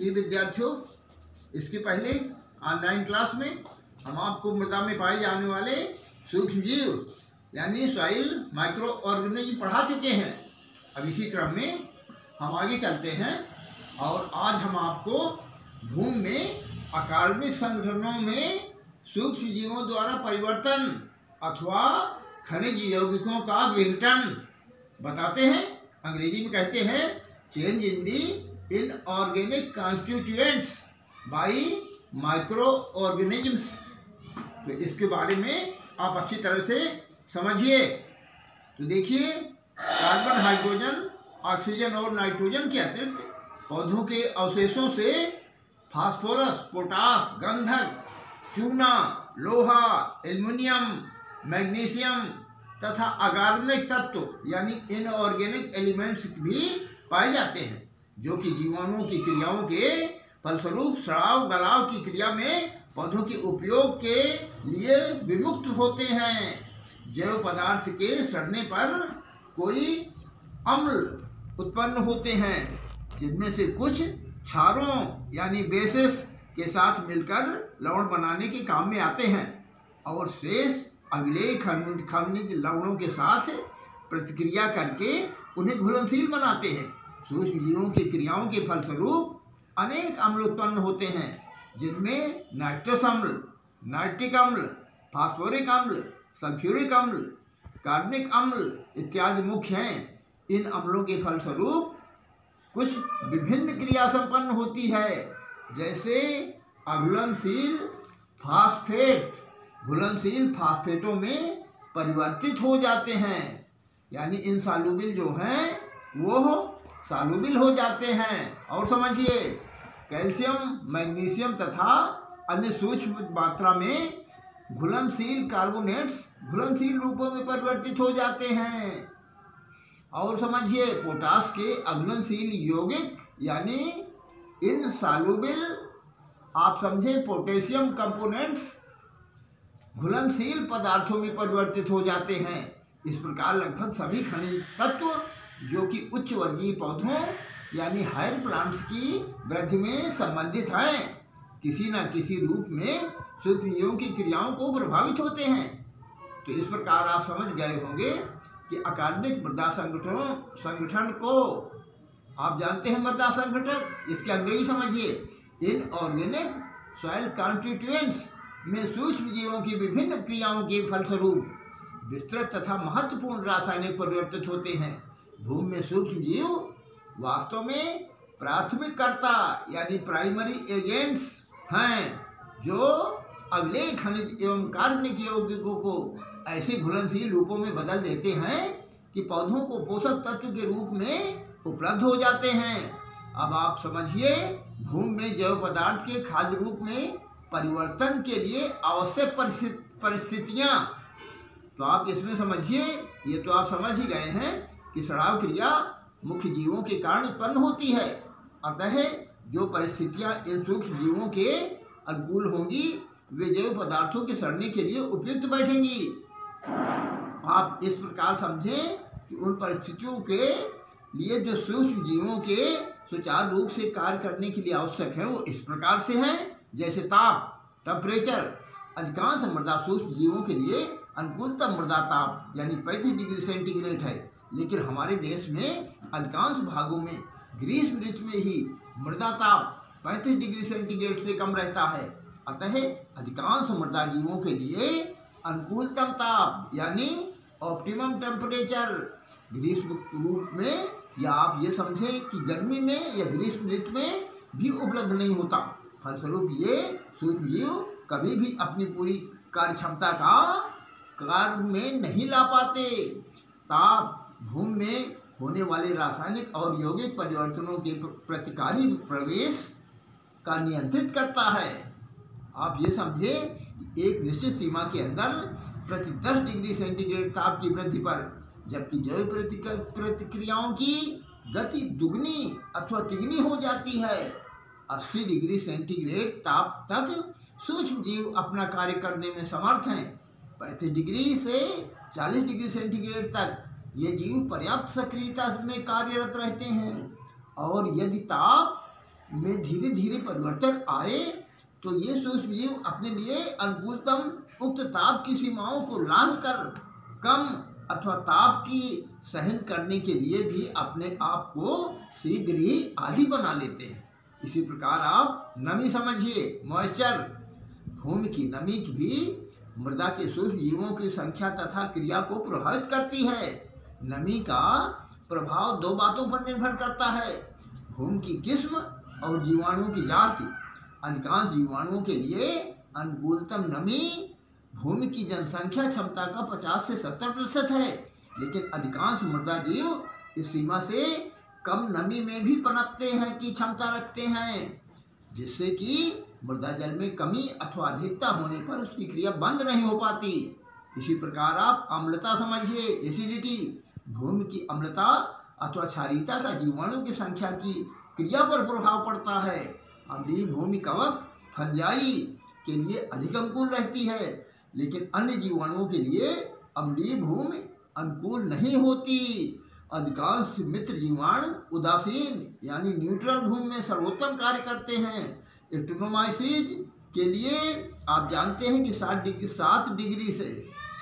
प्रिय विद्यार्थियों, इसके पहले ऑनलाइन क्लास में हम आपको मृदा में पाए जाने वाले सूक्ष्म जीव यानी सॉइल माइक्रो ऑर्गेनिज्म पढ़ा चुके हैं। अब इसी क्रम में हम आगे चलते हैं और आज हम आपको भूमि में अकार्बनिक संगठनों में सूक्ष्म जीवों द्वारा परिवर्तन अथवा खनिज यौगिकों का विघटन बताते हैं। अंग्रेजी में कहते हैं change in the inorganic constituents bye micro organisms. तो इसके बारे में आप अच्छी तरह से समझिए। तो देखिए, कार्बन, हाइड्रोजन, ऑक्सीजन और नाइट्रोजन के अतिरिक्त पौधों के अवशेषों से फास्फोरस, पोटास, गंधक, चूना, लोहा, एल्युमिनियम, मैग्नीशियम तथा अकार्बनिक तत्व यानी इनऑर्गेनिक एलिमेंट्स भी पाए जाते हैं, जो कि जीवाणुओं की क्रियाओं के फलस्वरूप सड़ाव गलाव की क्रिया में पौधों के उपयोग के लिए विमुक्त होते हैं। जैव पदार्थ के सड़ने पर कोई अम्ल उत्पन्न होते हैं, जिनमें से कुछ क्षारों यानी बेसिस के साथ मिलकर लवण बनाने के काम में आते हैं और शेष अगले खनिज लवणों के साथ प्रतिक्रिया करके उन्हें घुलनशील बनाते हैं। सूक्ष्म जीवों की क्रियाओं के फलस्वरूप अनेक अम्ल उत्पन्न होते हैं, जिनमें नाइट्रस अम्ल, नाइट्रिक अम्ल, फास्फोरिक अम्ल, सल्फ्यूरिक अम्ल, कार्बनिक अम्ल इत्यादि मुख्य हैं। इन अम्लों के फलस्वरूप कुछ विभिन्न क्रिया संपन्न होती है, जैसे अघुलनशील फास्फेट घुलनशील फास्फेटों में परिवर्तित हो जाते हैं, यानी इनसॉल्युबल जो हैं वो सॉल्युबल हो जाते हैं। और समझिए, कैल्शियम, मैग्नीशियम तथा अन्य सूक्ष्म मात्रा में घुलनशील कार्बोनेट्स घुलनशील रूपों में परिवर्तित हो जाते हैं। और समझिए, पोटास के अघुलनशील यौगिक यानी इनसॉल्युबल आप समझे पोटेशियम कंपोनेंट्स घुलनशील पदार्थों में परिवर्तित हो जाते हैं। इस प्रकार लगभग सभी खनिज तत्व जो कि उच्च वर्गीय पौधों यानी हायर प्लांट्स की वृद्धि में संबंधित हैं, किसी न किसी रूप में सूक्ष्म जीवों की क्रियाओं को प्रभावित होते हैं। तो इस प्रकार आप समझ गए होंगे कि अकार्बनिक मृदा संगठन को आप जानते हैं। मृदा संगठन इसके अंग्रेजी समझिए, इनऑर्गेनिक सॉइल कॉन्स्टिट्यूएंट्स में सूक्ष्म जीवों की विभिन्न क्रियाओं के फलस्वरूप विस्तृत तथा महत्वपूर्ण रासायनिक परिवर्तित होते हैं। भूमि में सूक्ष्म जीव वास्तव में प्राथमिक कर्ता यानी प्राइमरी एजेंट्स हैं, जो अगले खनिज एवं कार्बनिक यौगिकों को ऐसे घुलनशील रूपों में बदल देते हैं कि पौधों को पोषक तत्व के रूप में उपलब्ध हो जाते हैं। अब आप समझिए, भूमि में जैव पदार्थ के खाद्य रूप में परिवर्तन के लिए आवश्यक परिस्थितियां, तो आप इसमें समझिए, ये तो आप समझ ही गए हैं कि सड़ाव क्रिया मुख्य जीवों के कारण उत्पन्न होती है। अतः जो परिस्थितियां इन सूक्ष्म जीवों के अनुकूल होंगी वे जैव पदार्थों के सड़ने के लिए उपयुक्त बैठेंगी। आप इस प्रकार समझें कि उन परिस्थितियों के लिए जो सूक्ष्म जीवों के सुचारू रूप से कार्य करने के लिए आवश्यक है वो इस प्रकार से हैं, जैसे ताप, टेम्परेचर। अधिकांश मृदा सूक्ष्म जीवों के लिए अनुकूलतम मृदा ताप यानी 35 डिग्री सेंटीग्रेड है, लेकिन हमारे देश में अधिकांश भागों में ग्रीष्म ऋतु में ही मृदा ताप 35 डिग्री सेंटीग्रेड से कम रहता है। अतः अधिकांश मृदा जीवों के लिए अनुकूलतम ताप यानी ऑप्टिमम टेम्परेचर ग्रीष्म रूप में या आप ये समझें कि गर्मी में या ग्रीष्म ऋतु में भी उपलब्ध नहीं होता। फलस्वरूप ये सूक्ष्म जीव कभी भी अपनी पूरी कार्य क्षमता का कार्य में नहीं ला पाते। ताप भूमि में होने वाले रासायनिक और यौगिक परिवर्तनों के प्रतिकारी प्रवेश का नियंत्रित करता है। आप ये समझे, एक निश्चित सीमा के अंदर प्रति 10 डिग्री सेंटीग्रेड ताप की वृद्धि पर जबकि जैव प्रतिक्रियाओं की गति दुगनी अथवा तिगुनी हो जाती है। 80 डिग्री सेंटीग्रेड ताप तक सूक्ष्म जीव अपना कार्य करने में समर्थ हैं। 35 डिग्री से 40 डिग्री सेंटीग्रेड तक ये जीव पर्याप्त सक्रियता में कार्यरत रहते हैं और यदि ताप में धीरे धीरे परिवर्तन आए तो ये सूक्ष्म जीव अपने लिए अनुकूलतम उक्त ताप की सीमाओं को लांघ कर कम अथवा ताप की सहन करने के लिए भी अपने आप को शीघ्र ही आदी बना लेते हैं। इसी प्रकार आप नमी समझिए, मॉइस्चर, भूमि की नमी भी मृदा के सूक्ष्म जीवों की संख्या तथा क्रिया को प्रभावित करती है। नमी का प्रभाव दो बातों पर निर्भर करता है, भूमि की किस्म और जीवाणुओं की जाति। अधिकांश जीवाणुओं के लिए अनुकूलतम नमी भूमि की जनसंख्या क्षमता का 50 से 70% है, लेकिन अधिकांश मृदा जीव इस सीमा से कम नमी में भी पनपते हैं की क्षमता रखते हैं, जिससे कि मृदा जल में कमी अथवा अधिकता होने पर उसकी क्रिया बंद नहीं हो पाती। इसी प्रकार आप अम्लता समझिए, एसिडिटी। भूमि की अम्लता अथवा क्षारीयता का जीवाणु की संख्या की क्रिया पर प्रभाव पड़ता है। अम्लीय भूमि कवक फंजाई के लिए अधिक अनुकूल रहती है, लेकिन अन्य जीवाणुओं के लिए अम्लीय भूमि अनुकूल नहीं होती। अधिकांश मित्र जीवाणु उदासीन यानी न्यूट्रल भूमि में सर्वोत्तम कार्य करते हैं। एक्टिनोमाइसीज के लिए आप जानते हैं कि 7 डिग्री से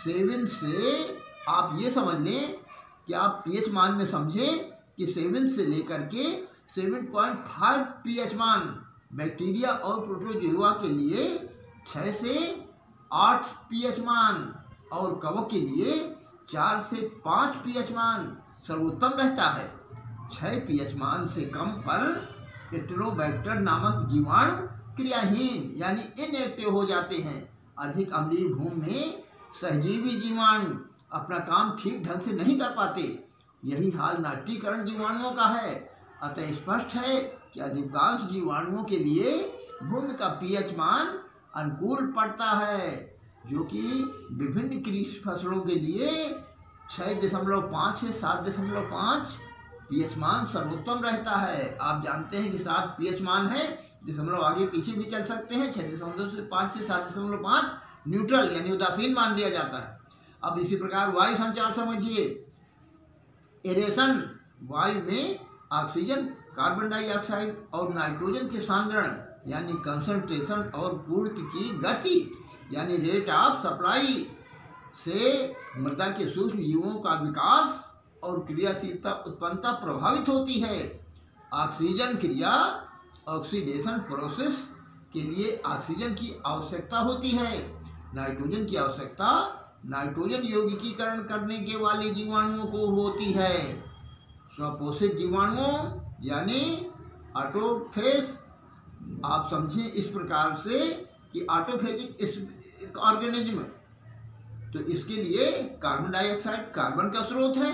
7 से आप ये समझ लें कि आप पीएच मान में समझें कि 7 से लेकर के 7.5 पीएच मान बैक्टीरिया और प्रोटोजोआ के लिए 6 से 8 पीएच मान और कवक के लिए 4 से 5 पीएच मान सर्वोत्तम रहता है। 6 पीएच मान से कम पर एट्रोबैक्टर नामक जीवाणु क्रियाहीन यानी इनएक्टिव हो जाते हैं। अधिक अम्लीय भूमि में सहजीवी जीवाणु अपना काम ठीक ढंग से नहीं कर पाते। यही हाल नाट्रीकरण जीवाणुओं का है। अतः स्पष्ट है कि अधिकांश जीवाणुओं के लिए भूमि का पीएच मान अनुकूल पड़ता है, जो कि विभिन्न कृषि फसलों के लिए 6.5 से 7.5 पीएच मान सर्वोत्तम रहता है। आप जानते हैं कि 7 पीएच मान है, दशमलव आगे पीछे भी चल सकते हैं। 6.5 से 7.5 न्यूट्रल यानी उदासीन मान दिया जाता है। अब इसी प्रकार वायु संचार समझिए। एरेशन, वायु में ऑक्सीजन, कार्बन डाइऑक्साइड और नाइट्रोजन के सांद्रण यानी कंसंट्रेशन और पूर्ति की गति यानी रेट ऑफ सप्लाई से मृदा के सूक्ष्म जीवों का विकास और क्रियाशीलता उत्पन्नता प्रभावित होती है। ऑक्सीजन क्रिया ऑक्सीडेशन प्रोसेस के लिए ऑक्सीजन की आवश्यकता होती है। नाइट्रोजन की आवश्यकता नाइट्रोजन यौगिकीकरण करने के वाले जीवाणुओं को होती है। स्वपोषित जीवाणुओं यानी ऑटोफेज आप समझें इस प्रकार से कि ऑटोफेजिक ऑर्गेनिज्म, तो इसके लिए कार्बन डाइऑक्साइड कार्बन का स्रोत है।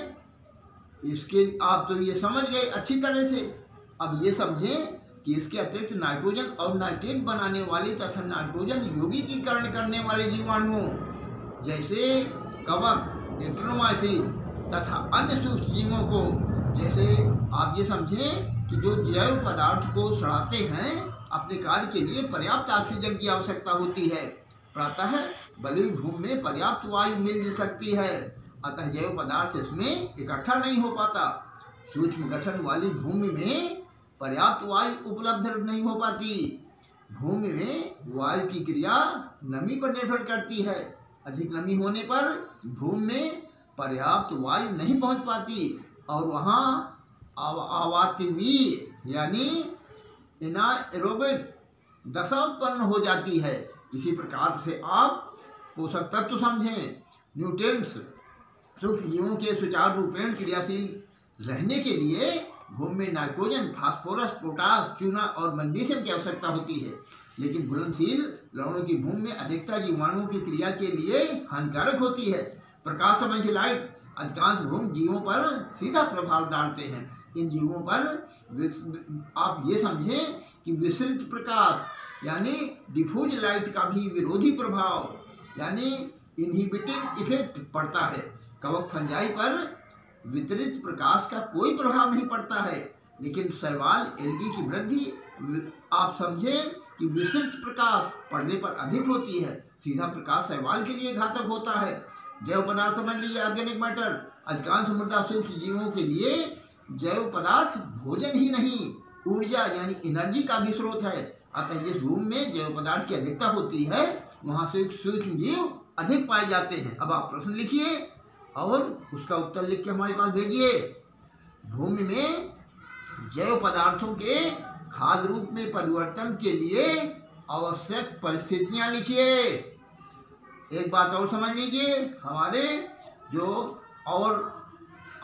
इसके आप तो ये समझ गए अच्छी तरह से। अब ये समझें कि इसके अतिरिक्त नाइट्रोजन और नाइट्रेट बनाने वाले तथा नाइट्रोजन यौगिकीकरण करने वाले जीवाणुओं जैसे कवक, एंट्रोमाइसिन तथा अन्य सूक्ष्म जीवों को, जैसे आप ये समझें कि जो जैव पदार्थ को सड़ाते हैं अपने कार्य के लिए पर्याप्त ऑक्सीजन की आवश्यकता होती है। प्रातः बलुई भूमि में पर्याप्त वायु मिल सकती है, अतः जैव पदार्थ इसमें इकट्ठा नहीं हो पाता। सूक्ष्म गठन वाली भूमि में पर्याप्त वायु उपलब्ध नहीं हो पाती। भूमि में वायु की क्रिया नमी पर निर्भर करती है। अधिक नमी होने पर भूमि में पर्याप्त वायु नहीं पहुंच पाती और वहाँ अवातवीय यानी एनाएरोबिक दशा उत्पन्न हो जाती है। इसी प्रकार से आप पोषक तत्व समझें। न्यूट्रिएंट्स सूक्ष्म जीवों के सुचारू रूपेण क्रियाशील रहने के लिए भूमि में नाइट्रोजन, फास्फोरस, पोटास, चूना और मैग्नीशियम की आवश्यकता होती है, लेकिन घुलनशील लवणों की भूमि में अधिकता जीवाणुओं की क्रिया के लिए हानिकारक होती है। प्रकाश समझिए, लाइट अधिकांश भूमि जीवों पर सीधा प्रभाव डालते हैं। इन जीवों पर आप ये समझें कि विसरित प्रकाश यानी डिफ्यूज लाइट का भी विरोधी प्रभाव यानी इनहिबिटिंग इफेक्ट पड़ता है। कवक फंजाई पर वितरित प्रकाश का कोई प्रभाव नहीं पड़ता है, लेकिन शैवाल एल्गी की वृद्धि आप समझें कि विसरित प्रकाश पड़ने पर अधिक होती है। सीधा प्रकाश शैवाल के लिए घातक होता है। जैव पदार्थ समझ लीजिए, ऑर्गेनिक मैटर। अधिकांश मृदा सूक्ष्म जीवों के लिए जैव पदार्थ भोजन ही नहीं ऊर्जा यानी एनर्जी का भी स्रोत है। अतः जिस भूमि में जैव पदार्थ की अधिकता होती है वहाँ से सूक्ष्म जीव अधिक पाए जाते हैं। अब आप प्रश्न लिखिए और उसका उत्तर लिख के हमारे पास भेजिए। भूमि में जैव पदार्थों के खाद्य रूप में परिवर्तन के लिए आवश्यक परिस्थितियां लिखिए। एक बात और समझ लीजिए, हमारे जो और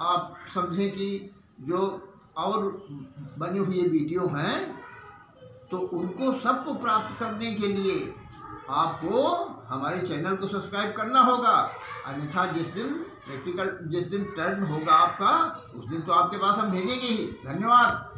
आप समझें कि जो और बने हुए वीडियो हैं तो उनको सबको प्राप्त करने के लिए आपको हमारे चैनल को सब्सक्राइब करना होगा। अन्यथा जिस दिन टर्न होगा आपका उस दिन तो आपके पास हम भेजेंगे ही। धन्यवाद।